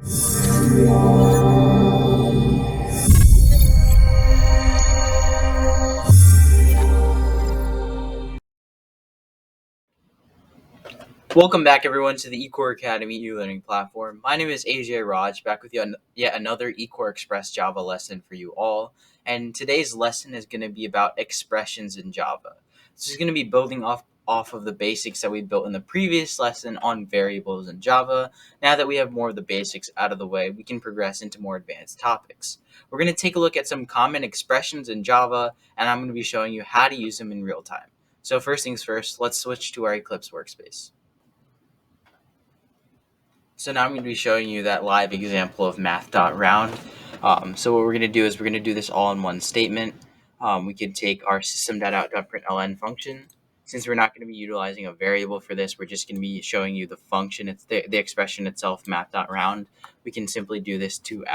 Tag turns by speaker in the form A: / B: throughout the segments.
A: Welcome back, everyone, to the eCoreAcademy e-learning platform. My name is AJay Raj, back with yet another eCore Express Java lesson for you all. And today's lesson is going to be about expressions in Java. This is going to be building off of the basics that we built in the previous lesson on variables in Java. Now that we have more of the basics out of the way, we can progress into more advanced topics. We're going to take a look at some common expressions in Java, and I'm going to be showing you how to use them in real time. So first things first, let's switch to our Eclipse workspace. So now I'm going to be showing you that live example of math.round. So what we're going to do is we're going to do this all in one statement. We can take our system.out.println function. Since we're not going to be utilizing a variable for this, we're just going to be showing you the function. It's the expression itself, math.round. We can simply do this we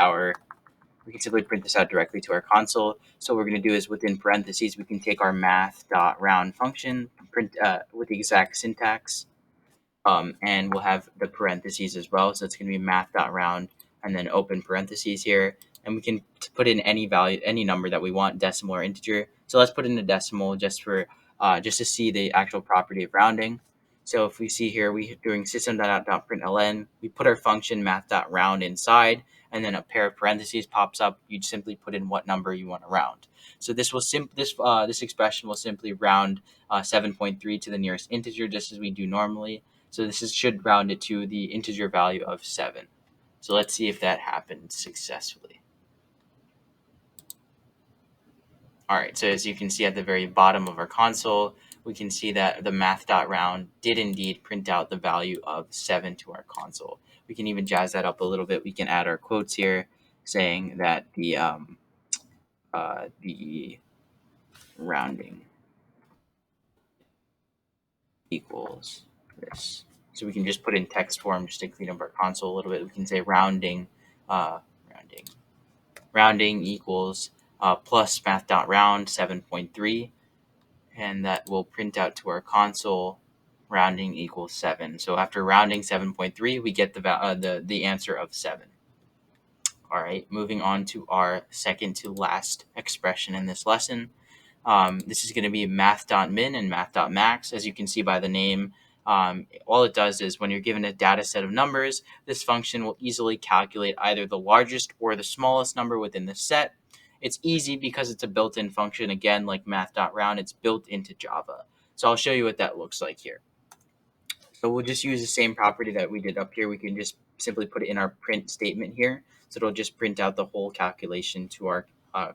A: can simply print this out directly to our console. So what we're going to do is within parentheses, we can take our math.round function, print with the exact syntax. And we'll have the parentheses as well. So it's going to be math.round and then open parentheses here. And we can put in any value, any number that we want, decimal or integer. So let's put in a decimal just to see the actual property of rounding. So if we see here, we doing system.out.println, we put our function math.round inside, and then a pair of parentheses pops up. You simply put in what number you want to round. So this expression will simply round 7.3 to the nearest integer, just as we do normally. So this should round it to the integer value of 7. So let's see if that happened successfully. All right, so as you can see at the very bottom of our console, we can see that the math.round did indeed print out the value of 7 to our console. We can even jazz that up a little bit. We can add our quotes here saying that the rounding equals this. So we can just put in text form just to clean up our console a little bit. We can say rounding equals plus math.round 7.3, and that will print out to our console rounding equals 7. So after rounding 7.3, we get the answer of 7. All right, moving on to our second to last expression in this lesson. This is going to be math.min and math.max. As you can see by the name, all it does is when you're given a data set of numbers, this function will easily calculate either the largest or the smallest number within the set. It's easy because it's a built-in function. Again, like math.round, it's built into Java. So I'll show you what that looks like here. So we'll just use the same property that we did up here. We can just simply put it in our print statement here. So it'll just print out the whole calculation to our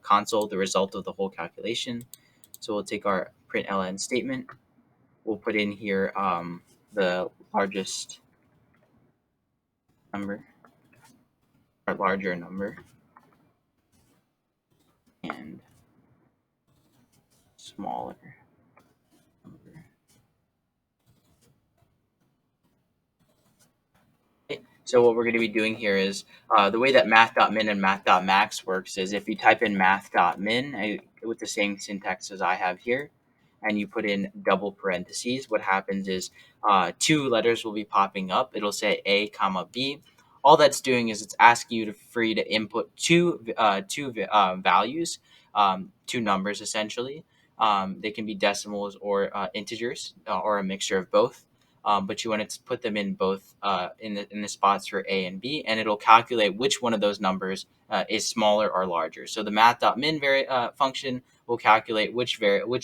A: console, the result of the whole calculation. So we'll take our println statement. We'll put in here the largest number, or larger number, and smaller number. Okay. So what we're going to be doing here is the way that math.min and math.max works is if you type in math.min with the same syntax as I have here, and you put in double parentheses, what happens is 2 letters will be popping up. It'll say A, comma, B. All that's doing is it's asking you for you to input two values, 2 numbers essentially. They can be decimals or integers or a mixture of both. But you want to put them in both in the spots for A and B, and it'll calculate which one of those numbers is smaller or larger. So the math.min function will calculate which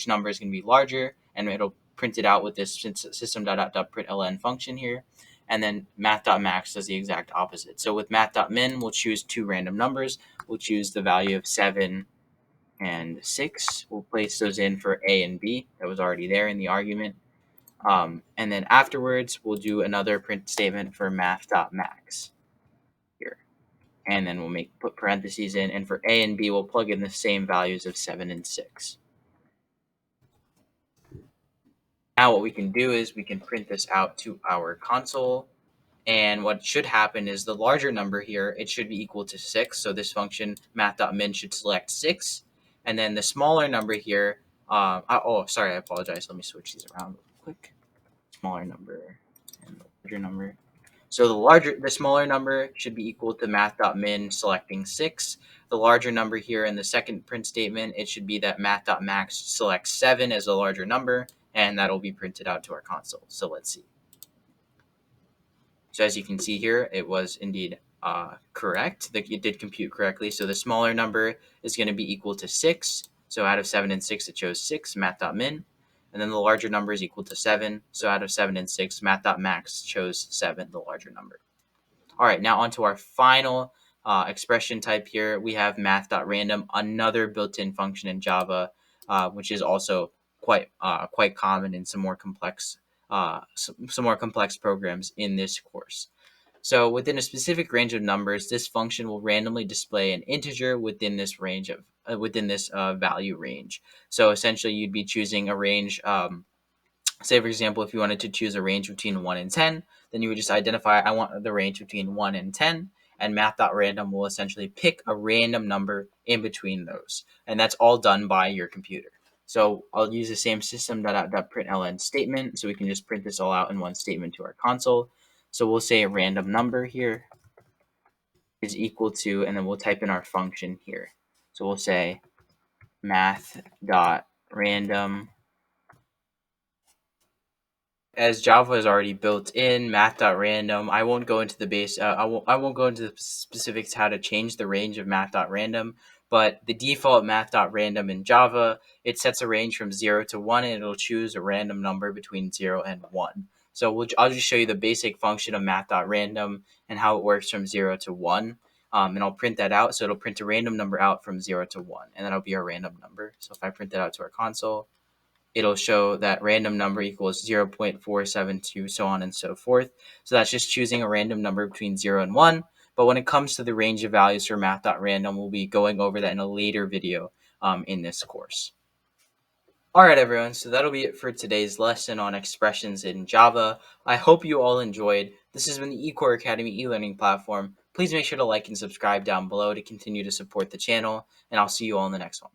A: number is going to be larger, and it'll print it out with this system.out.println function here. And then math.max does the exact opposite. So with math.min, we'll choose 2 random numbers. We'll choose the value of 7 and 6. We'll place those in for A and B. That was already there in the argument. And then afterwards, we'll do another print statement for math.max here. And then we'll put parentheses in. And for A and B, we'll plug in the same values of 7 and 6. Now what we can do is we can print this out to our console. And what should happen is the larger number here, it should be equal to 6. So this function, math.min, should select 6. And then the smaller number here, sorry, I apologize. Let me switch these around real quick. Smaller number and the larger number. So the smaller number should be equal to math.min selecting 6. The larger number here in the second print statement, it should be that math.max selects 7 as a larger number, and that'll be printed out to our console. So let's see. So as you can see here, it was indeed correct. It did compute correctly. So the smaller number is going to be equal to 6. So out of 7 and 6, it chose 6, math.min. And then the larger number is equal to 7. So out of 7 and 6, math.max chose 7, the larger number. All right, now onto our final expression type here. We have math.random, another built-in function in Java, which is also quite common in some more complex programs in this course. So within a specific range of numbers, this function will randomly display an integer within this range of value range. So essentially, you'd be choosing a range. Say, for example, if you wanted to choose a range between 1 and 10, then you would just identify, I want the range between 1 and 10, and math.random will essentially pick a random number in between those. And that's all done by your computer. So I'll use the same system.out.println statement, so we can just print this all out in one statement to our console. So we'll say a random number here is equal to, and then we'll type in our function here. So we'll say math.random. As Java is already built in math.random, I won't go into the I won't go into the specifics how to change the range of math.random, but the default math.random in Java, it sets a range from 0 to 1, and it'll choose a random number between 0 and 1. So I'll just show you the basic function of math.random and how it works from 0 to 1. And I'll print that out. So it'll print a random number out from 0 to 1, and that'll be our random number. So if I print that out to our console, it'll show that random number equals 0.472, so on and so forth. So that's just choosing a random number between 0 and 1. But when it comes to the range of values for math.random, we'll be going over that in a later video in this course. All right, everyone. So that'll be it for today's lesson on expressions in Java. I hope you all enjoyed. This has been the eCoreAcademy e-learning platform. Please make sure to like and subscribe down below to continue to support the channel, and I'll see you all in the next one.